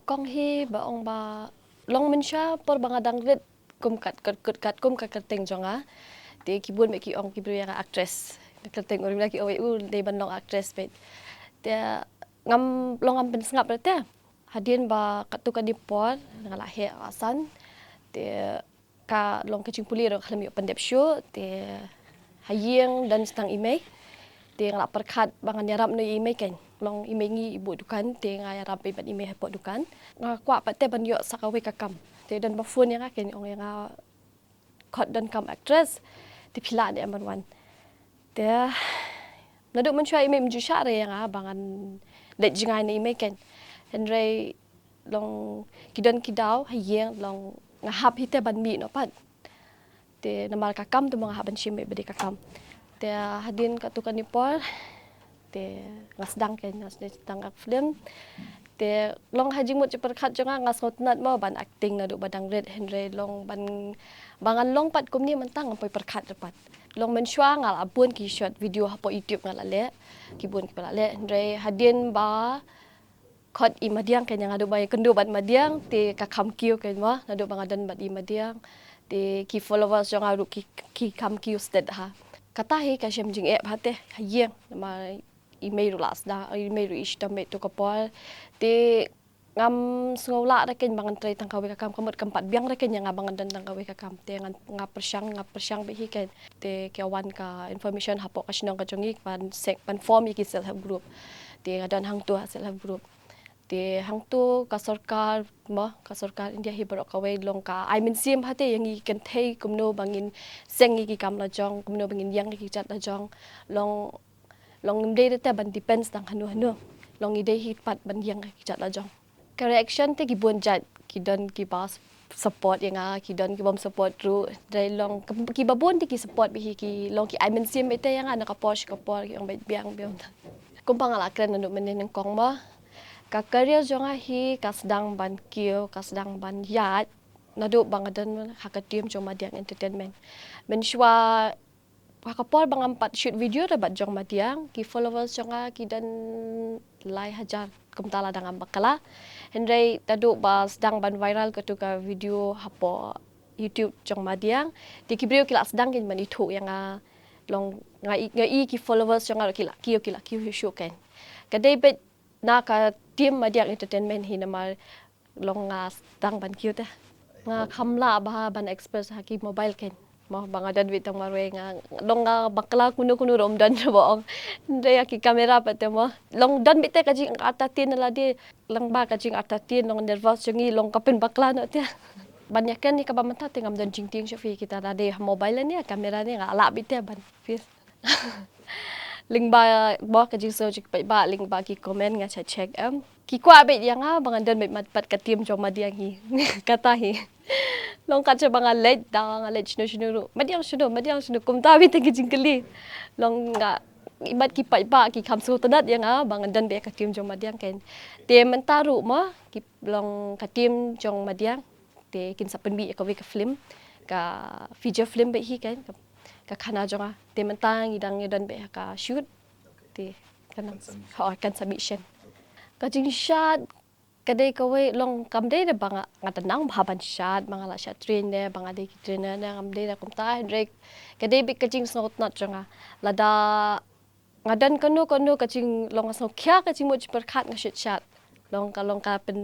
kong hi ba ong ba long men sha por banga dang red kum kat ting jonga te kibun me ki ong kibru yang actress ting orang lagi owe de ban long actress bet te ngam long am pen sngap te hadin ba katu ka di por ngala he asan te ka long kacing puli ro khlami pandep shu te hayeng dan stang imei te ngala perkhat bangan yarap no imei ken long imei ngi ibu dukan te ngai yarap pe ban imei hapo dukan nga kwa pat te ban yo sakawe kakam te dan ba phone yang ken ong yang khot dan kam actress te phila de amban wan te naduk men chua imei mju sha re yang bangan let jingai ni imei ken henry long kidan kidau hayeng long ngahap hite ban mi no pat te namal kakam tu mga haban shime bedi kakam te hadin katukan ni por te ngasdang ken ngasdang ak film te long hajing mut perkhat jonga ngasot nat mo ban acting na do badang red henry long ban bangan long pat kumni mentang poi perkhat pat long men shwa ngal abun ki shot video hapo youtube ngal le ki bun ki pala le henry hadin ba khot I madiang ken yang adu bay kendu bat madiang te kakam kiu ken ma adu bangadan bat I madiang te ki followers jong aru ki kam kiu sted ha kata he ka shem jing e bhate hayeng ma email las da email ishtam me to kapol te ngam ngola ra ken bangan trai tangkawe kakam kamut kampat biang ra ken yang abangan dan tangkawe kakam te ngap persyang be hi ken te kawan ka information hapo ka shnong ka jongi pan sek pan form ki self help group te ngadan hang tu self help group te hang tu ka sarkar India hi barok kawe long ka I mean sim hate yang I kan thei kumno bangin seng ki kam la jong kumno bangin yang ki chat la jong long de te ban depends tang hanu long ide hi pat ban yang ki chat la jong correction te ki bun jat ki don ki bas support yang ki don ki bom support ru dai long ki babun ti ki support bi ki long ki I mean sim ite yang ana ka posh ka por ki ong biang kumpang ala kren anu menen kong ma ka career jonga hi ka sedang ban kiu ka sedang ban yat nadu bangadan hakatim jong madiang entertainment men shwa pakapor bangam pat shoot video dapat jong madiang ki followers jonga ki dan lai hajar kumtala dangam bakala henry tadu ba sedang ban viral ketuka video hapo YouTube jong madiang di kibrio kila sedang kin mani thu yang long ngai ki followers jonga kila kiu show ken kadai bet na ka tim madiang entertainment hi namal long sedang ban kiu ta nga khamla ba ban express haki mobile ken mo bangadan witang marwe nga long bakla kuno rom dan boong ndaya ki kamera pate mo long dan bite ka jing atatin la di lang ba ka jing atatin long nervous jungi long kapen bakla no tia banyakan ni ka ba mata tingam dan jing ting shofi kita da de mobile ni kamera ni nga ala bite ban fis ling ba bo ka jing so jik ba ling ba ki comment nga check ki kwa bet yang bangan dan mat pat ka tim jom madiang hi kata hi long kacha banga let da let shnu madiang shnu kum ta bi te ki jingkeli long nga ibat ki pa ki kham su tadat yang bangan dan be ka tim jom madiang ken te mentaru ma ki long ka tim jong madiang te kin sapen bi ka we ka film ka feature film be hi ken ka khana jonga te mentang idang dan be ka shoot te kan kan submission ka jing shot kadai kawe long kamde de banga ngatanang bhaban shot banga la shat train de banga de ki trainer na kamde da kumta drek kadai bi kajing snot not jonga lada ngadan kanu kajing long aso kya kajing mo perkhat nga shot long ka pen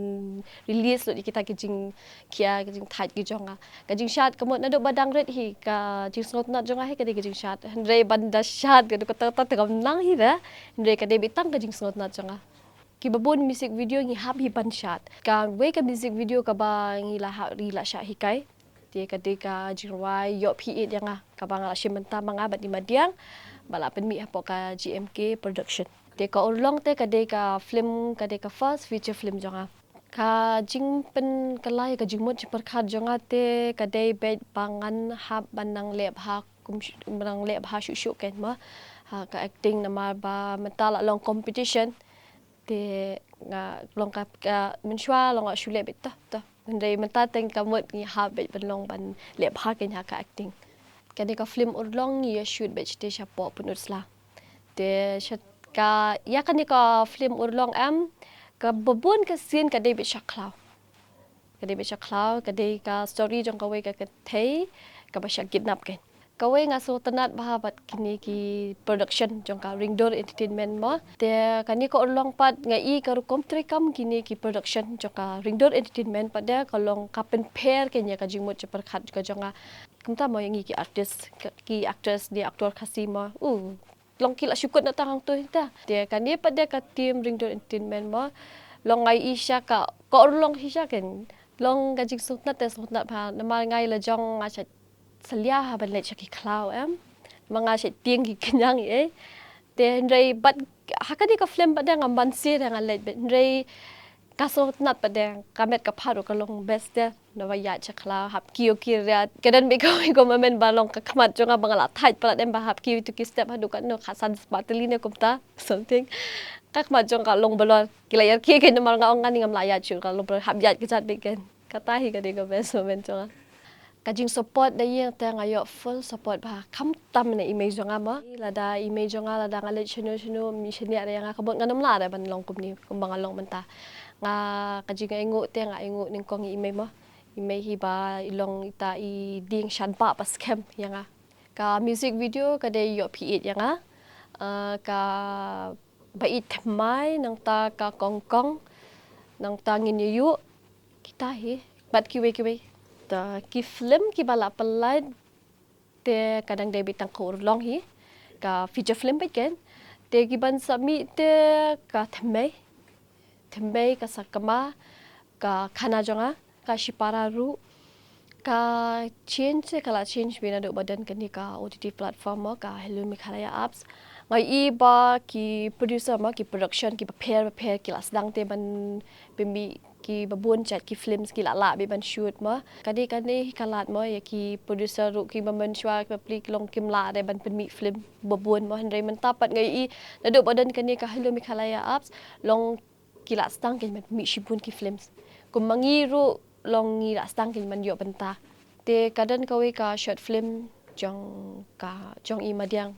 release lo di kita kajing kya kajing tight ki jonga kajing shot kamot na do badang red hi ka jing snot not jonga hi kadai kajing shot andre banda shot gadu kata tegam nang hi da andre kadai bitang kajing snot not jonga ki babun music video ngi hab hi ban shot ka we ka music video ka ba ngi la ha ri la sha hikai te ka de ka jirwai yo phi it yang ka ba ngala shimenta manga bat di madiang bala pen mi apo ka GMK production te ka ulong te ka de ka film ka de ka first feature film jonga ka jing pen kalai ka jing mo perkhat jonga te ka de bet bangan hab banang leb ha kum banang leb ha shu ken ma ha ka acting na ma ba mentala long competition te nga long ka menshwa long shule bet ta ndai menta teng kamot ni ha bet long ban leb ha ken ha ka acting kani ka film urlong ni shoot bet te sha po punut sla te shat ka ya kani ka film urlong ka babun ka sin ka David Shaklau. Ka David Shaklau ka day ka story jong kaway ka thei ka ba siya kidnap ken. Kaway nga so tanat bahabat kini ki production jong ka Ringdor Entertainment mo. Te kani ko ulong pat nga I ka rukom trikam kini ki production jong ka Ringdor Entertainment pada kalong kapen pair kenya ka jingmot chapar khat ka jonga. Kumta mo yang ki artist ki actress di aktor kasima. Long kila syukut na tahang tu ta. Dia kan dia pada ka team Ringdor Entertainment mo. Long ngai isya ka ko long isya kan. Long gajing sutnat ba namal ngai la jong nga selia ha ban le chaki klau mga sya tieng ki kenyang Te ndrei bat hakadi ka film pada ngam ban si nga le ndrei kasot nat pada kamet ka pharu ka long best de na ya chakla hap kiyo kirya kedan be ko mamen balong ka khamat jonga bangala thait pala dem ba hap kiyo to ki step hadu kan no khasan spartali ne kumta something kak ma jong ka long balon kilayar ki ke namal nga ong ngani ngam la ya chu ka long hap ya ki chat be ken kata hi ka de ko best moment jonga kajing support da yang ta ngayo full support ba kam tam ne image jonga ma lada image jonga lada ngale chunu mission ya yang kabot nganam la da ban long kum ni kumbang long menta nga kajing ingo te nga ingo ning kong image mo image hi ba ilong ita I ding shan pa pas camp yang ka music video ka de yo pi yang ka bait mai nang ta ka kongkong nang ta ngin yu kita hi bat kiwe ta ki film ki bala pelai te kadang de bitang ko long hi ka feature film bai ken te ki ban sami te ka thmei ka sakama ka khana jonga ka shipara ru ka change kala change bina do badan kani ka OTT platform mo ka Hello Mikhalaya apps ngai I ba ki producer mo ki production ki prepare ki las dang te ban bimbi ki babun chat ki films ki la be ban shoot mo kadi kalat mo ya ki producer ru ki ban shwa ki plik long kim la de ban penmi film babun mo handai mentapat ngai I nado badan kani ka Hello Mikhalaya apps long ki la stang ki ban mi shibun ki films kumangi ru long ngi la stang ki man yo benta te kadan kawe ka short film jong I madiang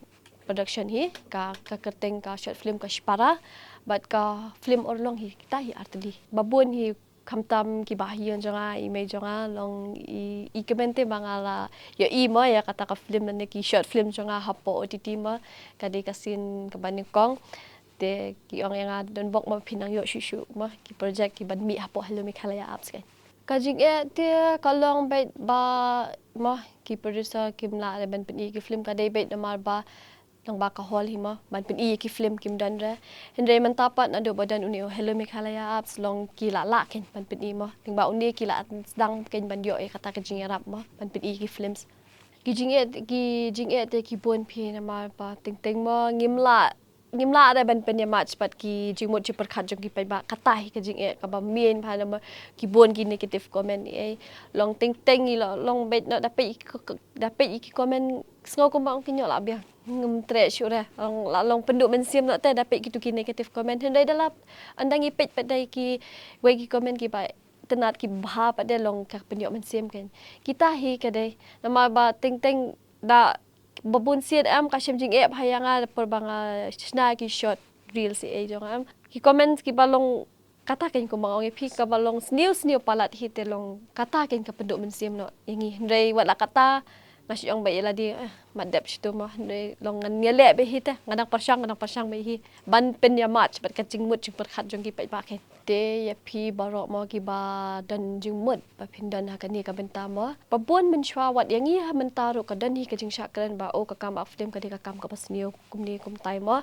production hi ka kerteng ka short film ka shpara but ka film orlong hi kita hi artli babun hi kamtam ki bahiyon jonga image jonga long I kemente bangala yo I mo ya kata ka film na ki short film jonga hapo OTT mo kadi kasin kabaning kong te ki ong yang don bok mo pinang yo shushu mo ki project ki ban mi hapo Hello Mikhalaya apps kan kajing te kalong bait ba mo ki producer kim la ban pen ki film ka dai bait namar ba nang ba ka hall hima ban pen ki film kim dan re hendre man tapat na do badan uni Hello Mikhalaya apps long ki la ken ban pen mo ting ba uni ki la dang ken ban yo kata kajing rap mo ban pen ki films ki jing te ki bon phi namar ba ting mo ngimla ada ban pen match pat ki jingmot chi perkhat jong ki pai ba katai ka jing ka ba mien pha na ki bon ki negative comment long ting I long bet no dapat ki comment sngo ko ba ki nyola bia ngum tre syure long penduk mensiam no te dapat ki tu ki negative comment hendai dalap andang I pet pat dai ki we ki comment ki ba tenat ki bha pat de long ka penyok mensiam kan kita hi ka dai nama ba ting da babun siat ka shem jing hayanga perbanga sna ki short reels jong ki comment ki balong kata ken ko mang phi ka balong sniu palat hi te long kata ken ka penduk mensim no yangi ndrei wat la kata ngas yong bai la di madap situ mah ndrei long ngan ngele be hi te ngadang persang be hi ban pen ya match bat ka jingmut jing perkhat jong ki pai ba ken te ya phi barok mo ki ba dan jingmut ba pindan ha kani ka benta mo babun men shwa wat yangi ha mentaru ka dan hi ka jing sha kran ba o ka kam afdem ka de ka kam ka pasniu kumni kum tai mo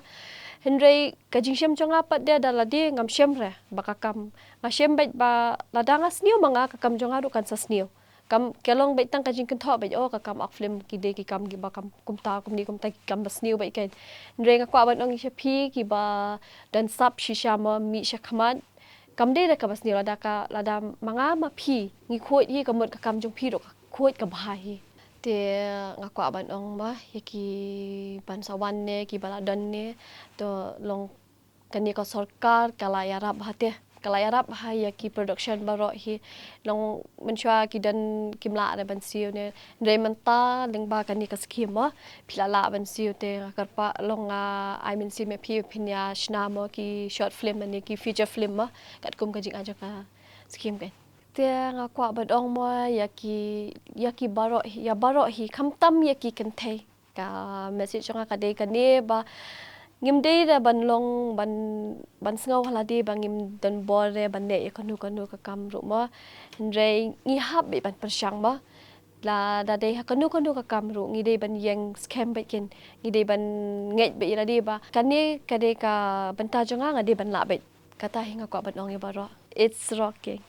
hendrei ka jing shem chonga pat de dala di ngam shem re ba ka kam nga shem bet ba ladanga sniu manga ka kam jonga ru kan sa sniu kam kelong bet tang ka jing kan tho bet o ka kam ak film ki de ki kam ki ba kam kum ta kumni kum tai kam ba sniu bet ken hendrei nga kwa ban ong she phi ki ba dan sap shisha mo mi sha khamat kam de ka bas ni lada manga ma phi ngi khoi hi ka mot ka kam jong phi ro khoi ka bhai hi te nga kwa ban ong ma ki ban sawan ne ki bala dan ne to long kani ka sarkar kala ya rab hate kalayarap ya ki production baro hi long menchua ki dan kimla da ban siu ne menta ding ba kan ni ka skim ma pilala ban siu te karpa long I mean si me pi pinya shna mo ki short film ni ki feature film ma kat kum ka jing aja ka skim kan te nga kwa badong mo ya ki baro hi khamtam ya ki kan thei ka message nga ka de ka ne ba ngim de da ban long ban sngaw hala de ba ngim dan bor re ban ne kanu ka kam ru ma re ngi hab be ban persyang ma la da de kanu ka kam ru ngi de ban yang scam be kin ngi de ban ngai be ira de ba kan ne ka de ka ban ta jonga nga de ban la be kata hinga kwa ban ong baro it's rocking